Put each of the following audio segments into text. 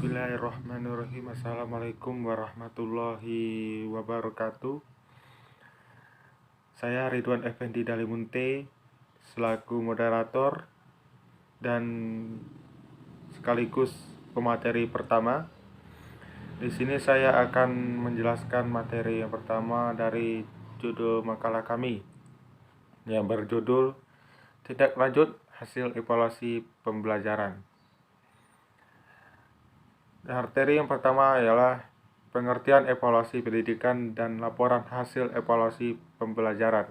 Bismillahirrahmanirrahim. Assalamualaikum warahmatullahi wabarakatuh. Saya Ridwan Effendi Dalimunte selaku moderator dan sekaligus pemateri pertama. Di sini saya akan menjelaskan materi yang pertama dari judul makalah kami yang berjudul Tindak Lanjut Hasil Evaluasi Pembelajaran. Materi yang pertama ialah pengertian evaluasi pendidikan dan laporan hasil evaluasi pembelajaran.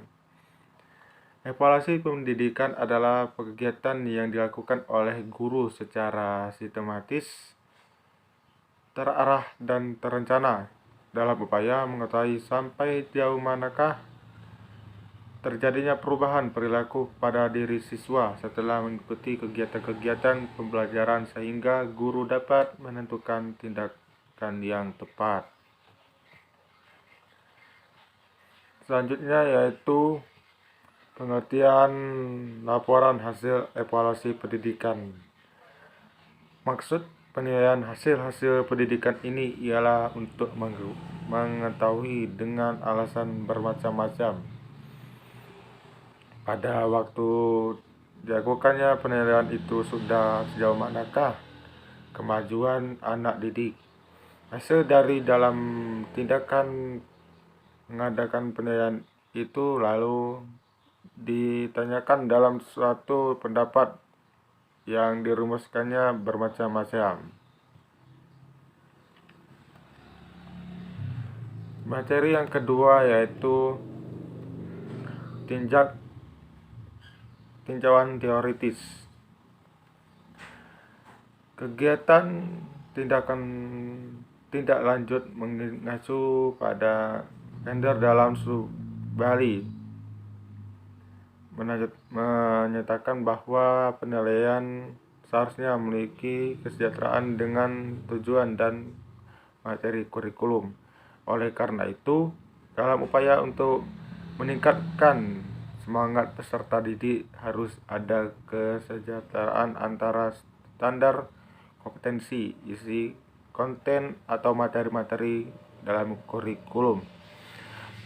Evaluasi pendidikan adalah kegiatan yang dilakukan oleh guru secara sistematis, terarah dan terencana dalam upaya mengetahui sampai jauh manakah terjadinya perubahan perilaku pada diri siswa setelah mengikuti kegiatan-kegiatan pembelajaran sehingga guru dapat menentukan tindakan yang tepat. Selanjutnya yaitu pengertian laporan hasil evaluasi pendidikan. Maksud penilaian hasil pendidikan ini ialah untuk mengetahui dengan alasan bermacam-macam pada waktu dilakukannya penilaian itu sudah sejauh manakah kemajuan anak didik. Hasil dari dalam tindakan mengadakan penilaian itu lalu ditanyakan dalam suatu pendapat yang dirumuskannya bermacam-macam. Materi yang kedua yaitu tinjauan teoritis. Kegiatan tindak lanjut mengacu pada Pender dalam Bali menyatakan bahwa penilaian seharusnya memiliki kesejahteraan dengan tujuan dan materi kurikulum. Oleh karena itu, dalam upaya untuk meningkatkan semangat peserta didik harus ada kesejahteraan antara standar kompetensi, isi, konten atau materi-materi dalam kurikulum.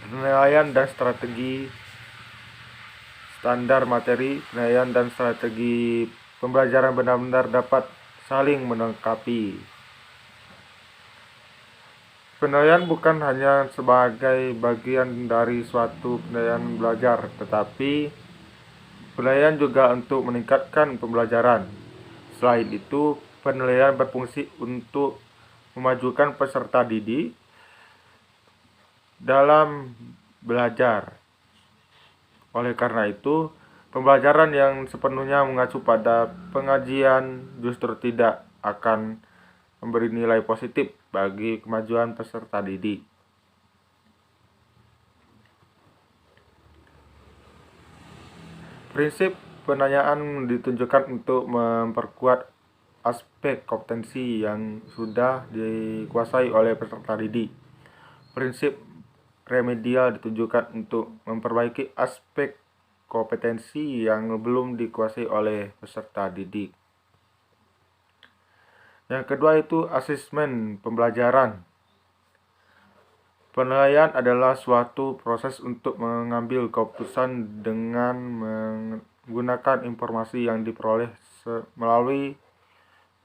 Penilaian dan strategi standar materi, penilaian dan strategi pembelajaran benar-benar dapat saling melengkapi. Penilaian bukan hanya sebagai bagian dari suatu penilaian belajar, tetapi penilaian juga untuk meningkatkan pembelajaran. Selain itu, penilaian berfungsi untuk memajukan peserta didik dalam belajar. Oleh karena itu, pembelajaran yang sepenuhnya mengacu pada pengajian justru tidak akan memberi nilai positif bagi kemajuan peserta didik. Prinsip penanyaan ditunjukkan untuk memperkuat aspek kompetensi yang sudah dikuasai oleh peserta didik. Prinsip remedial ditunjukkan untuk memperbaiki aspek kompetensi yang belum dikuasai oleh peserta didik. Yang kedua itu asesmen pembelajaran. Penilaian adalah suatu proses untuk mengambil keputusan dengan menggunakan informasi yang diperoleh melalui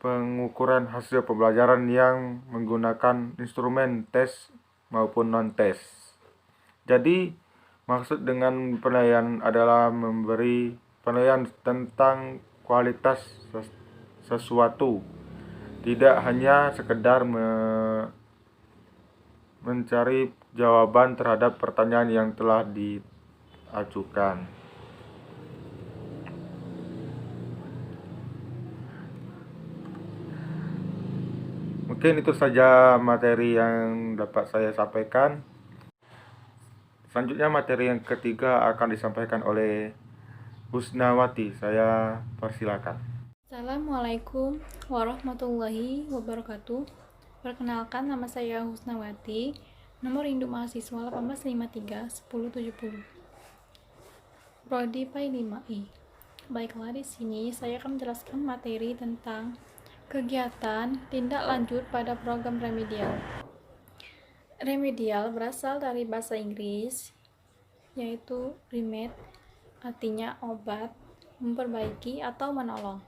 pengukuran hasil pembelajaran yang menggunakan instrumen tes maupun non-tes. Jadi, maksud dengan penilaian adalah memberi penilaian tentang kualitas sesuatu, tidak hanya sekedar mencari jawaban terhadap pertanyaan yang telah diajukan. Mungkin itu saja materi yang dapat saya sampaikan. Selanjutnya materi yang ketiga akan disampaikan oleh Husnawati. Saya persilakan. Assalamualaikum warahmatullahi wabarakatuh. Perkenalkan, nama saya Husnawati. Nomor induk mahasiswa 1853 1070. Prodi PAI 5I. Baiklah, di sini saya akan menjelaskan materi tentang Kegiatan tindak lanjut pada program remedial. Remedial berasal dari bahasa Inggris, yaitu remedy, artinya obat, memperbaiki atau menolong.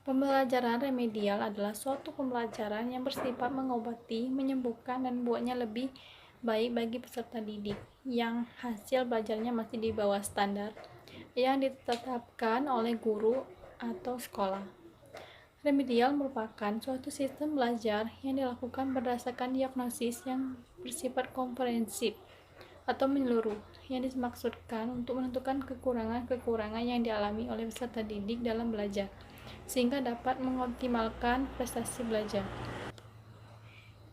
Pembelajaran remedial adalah suatu pembelajaran yang bersifat mengobati, menyembuhkan, dan membuatnya lebih baik bagi peserta didik yang hasil belajarnya masih di bawah standar yang ditetapkan oleh guru atau sekolah. Remedial merupakan suatu sistem belajar yang dilakukan berdasarkan diagnosis yang bersifat komprehensif atau menyeluruh, yang dimaksudkan untuk menentukan kekurangan-kekurangan yang dialami oleh peserta didik dalam belajar, sehingga dapat mengoptimalkan prestasi belajar.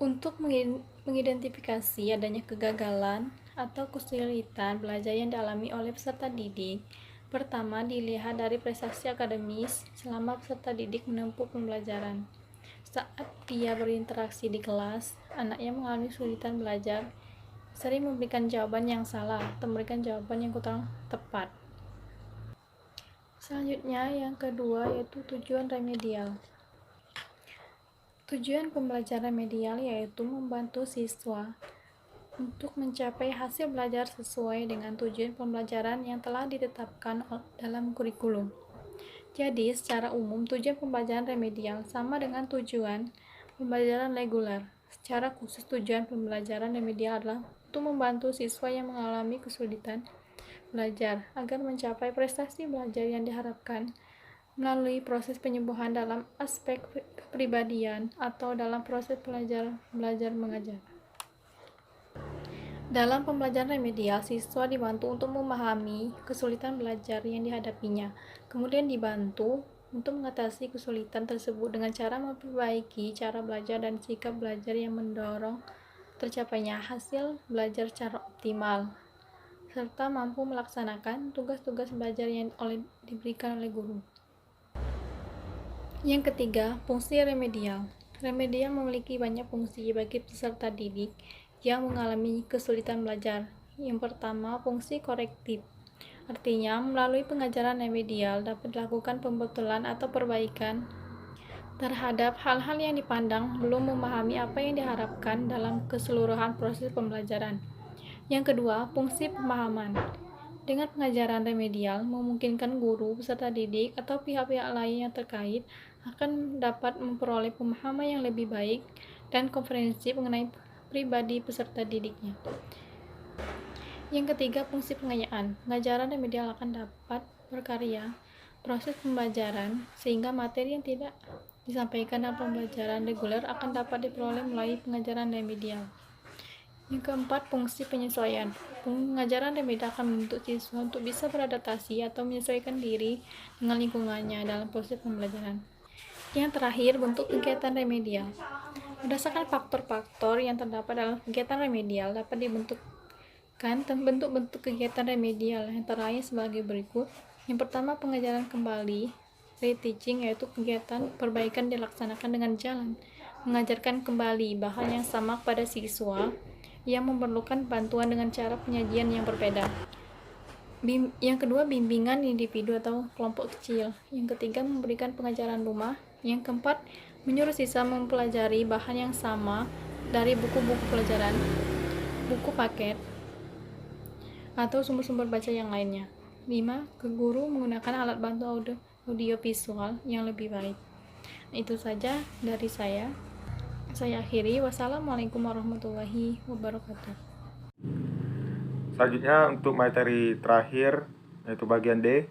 Untuk mengidentifikasi adanya kegagalan atau kesulitan belajar yang dialami oleh peserta didik, pertama dilihat dari prestasi akademis selama peserta didik menempuh pembelajaran. Saat dia berinteraksi di kelas, anak yang mengalami kesulitan belajar sering memberikan jawaban yang salah atau memberikan jawaban yang kurang tepat. Selanjutnya, yang kedua yaitu tujuan remedial. Tujuan pembelajaran remedial yaitu membantu siswa untuk mencapai hasil belajar sesuai dengan tujuan pembelajaran yang telah ditetapkan dalam kurikulum. Jadi, secara umum, tujuan pembelajaran remedial sama dengan tujuan pembelajaran reguler. Secara khusus, tujuan pembelajaran remedial adalah untuk membantu siswa yang mengalami kesulitan belajar agar mencapai prestasi belajar yang diharapkan melalui proses penyembuhan dalam aspek kepribadian atau dalam proses belajar mengajar. Dalam pembelajaran remedial, siswa dibantu untuk memahami kesulitan belajar yang dihadapinya, kemudian dibantu untuk mengatasi kesulitan tersebut dengan cara memperbaiki cara belajar dan sikap belajar yang mendorong tercapainya hasil belajar secara optimal, serta mampu melaksanakan tugas-tugas belajar yang diberikan oleh guru. Yang ketiga, fungsi remedial. Remedial memiliki banyak fungsi bagi peserta didik yang mengalami kesulitan belajar. Yang pertama, fungsi korektif. Artinya, melalui pengajaran remedial dapat dilakukan pembetulan atau perbaikan terhadap hal-hal yang dipandang belum memahami apa yang diharapkan dalam keseluruhan proses pembelajaran. Yang kedua, fungsi pemahaman. Dengan pengajaran remedial, memungkinkan guru, peserta didik, atau pihak-pihak lain yang terkait akan dapat memperoleh pemahaman yang lebih baik dan komprehensif mengenai pribadi peserta didiknya. Yang ketiga, fungsi pengayaan. Pengajaran remedial akan dapat berkarya proses pembelajaran sehingga materi yang tidak disampaikan dalam pembelajaran reguler akan dapat diperoleh melalui pengajaran remedial. Yang keempat, fungsi penyesuaian. Pengajaran remedial akan membentuk siswa untuk bisa beradaptasi atau menyesuaikan diri dengan lingkungannya dalam proses pembelajaran. Yang terakhir, bentuk kegiatan remedial. Berdasarkan faktor-faktor yang terdapat dalam kegiatan remedial dapat dibentukkan bentuk-bentuk kegiatan remedial yang terakhir sebagai berikut. Yang pertama, pengajaran kembali, reteaching, yaitu kegiatan perbaikan dilaksanakan dengan jalan mengajarkan kembali bahan yang sama kepada siswa yang memerlukan bantuan dengan cara penyajian yang berbeda. Yang kedua, bimbingan individu atau kelompok kecil. Yang ketiga, memberikan pengajaran rumah. Yang keempat, menyuruh siswa mempelajari bahan yang sama dari buku-buku pelajaran, buku paket, atau sumber-sumber baca yang lainnya. 5. Ke guru menggunakan alat bantu audio visual yang lebih baik. Itu saja dari saya. Saya akhiri. Wassalamualaikum warahmatullahi wabarakatuh. Selanjutnya untuk materi terakhir yaitu bagian D.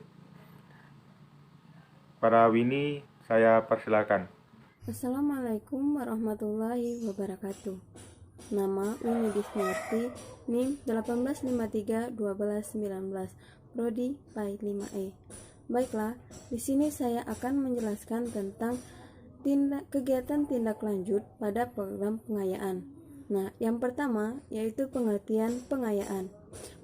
Para Winnie, saya persilakan. Assalamualaikum warahmatullahi wabarakatuh. Nama Winnie Disnarti, NIM 18531219, Prodi PAI 5E. Baiklah, di sini saya akan menjelaskan tentang kegiatan tindak lanjut pada program pengayaan. Nah, yang pertama yaitu pengertian pengayaan.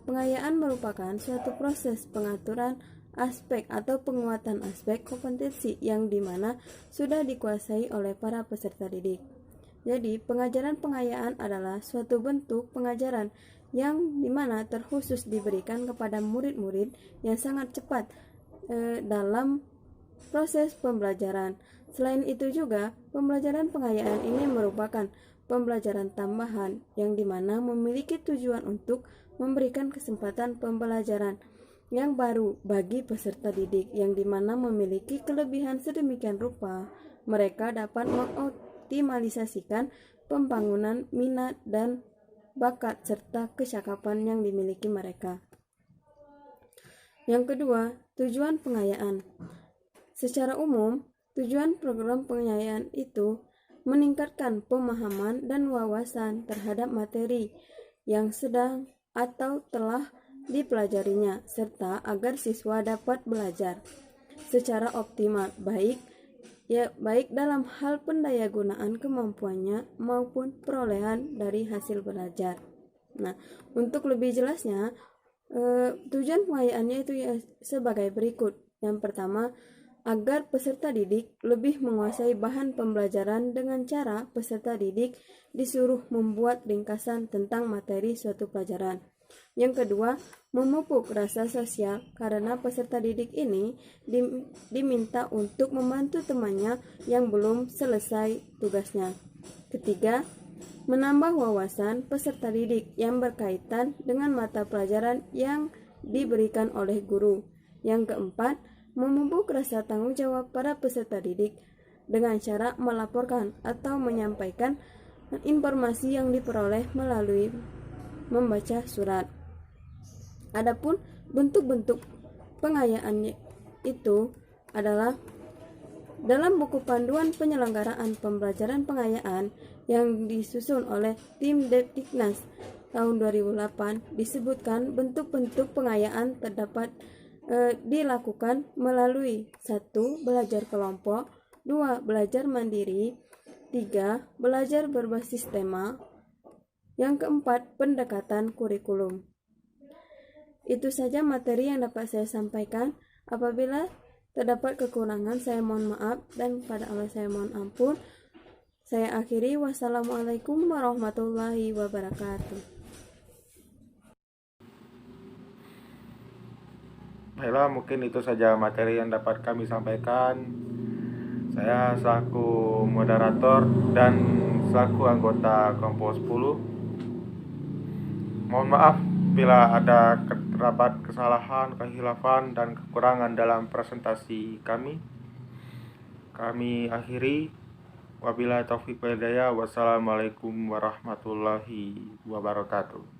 Pengayaan merupakan suatu proses pengaturan aspek atau penguatan aspek kompetensi yang dimana sudah dikuasai oleh para peserta didik. Jadi, pengajaran pengayaan adalah suatu bentuk pengajaran yang dimana terkhusus diberikan kepada murid-murid yang sangat cepat dalam proses pembelajaran. Selain itu juga, pembelajaran pengayaan ini merupakan pembelajaran tambahan yang dimana memiliki tujuan untuk memberikan kesempatan pembelajaran yang baru bagi peserta didik yang dimana memiliki kelebihan sedemikian rupa, mereka dapat mengoptimalisasikan pembangunan minat dan bakat serta kecakapan yang dimiliki mereka. Yang kedua, tujuan pengayaan. Secara umum, tujuan program pengayaan itu meningkatkan pemahaman dan wawasan terhadap materi yang sedang atau telah dipelajarinya, serta agar siswa dapat belajar secara optimal, baik dalam hal pendayagunaan kemampuannya maupun perolehan dari hasil belajar. Nah, untuk lebih jelasnya, tujuan pengayaannya itu ya sebagai berikut. Yang pertama, agar peserta didik lebih menguasai bahan pembelajaran dengan cara peserta didik disuruh membuat ringkasan tentang materi suatu pelajaran. Yang kedua, memupuk rasa sosial karena peserta didik ini diminta untuk membantu temannya yang belum selesai tugasnya. Ketiga, menambah wawasan peserta didik yang berkaitan dengan mata pelajaran yang diberikan oleh guru. Yang keempat, memupuk rasa tanggung jawab para peserta didik dengan cara melaporkan atau menyampaikan informasi yang diperoleh melalui membaca surat. Adapun bentuk-bentuk pengayaannya itu adalah dalam buku panduan penyelenggaraan pembelajaran pengayaan yang disusun oleh tim Depdiknas tahun 2008 disebutkan bentuk-bentuk pengayaan terdapat dilakukan melalui 1. Belajar kelompok, 2. Belajar mandiri, 3. Belajar berbasis tema, yang keempat, pendekatan kurikulum. Itu saja materi yang dapat saya sampaikan. Apabila terdapat kekurangan, saya mohon maaf dan kepada Allah saya mohon ampun. Saya akhiri. Wassalamualaikum warahmatullahi wabarakatuh. Baiklah, mungkin itu saja materi yang dapat kami sampaikan. Saya selaku moderator dan selaku anggota kelompok 10. Mohon maaf bila ada terdapat kesalahan, kehilafan, dan kekurangan dalam presentasi kami. Kami akhiri. Wabillahi taufiq wal hidayah. Wassalamualaikum warahmatullahi wabarakatuh.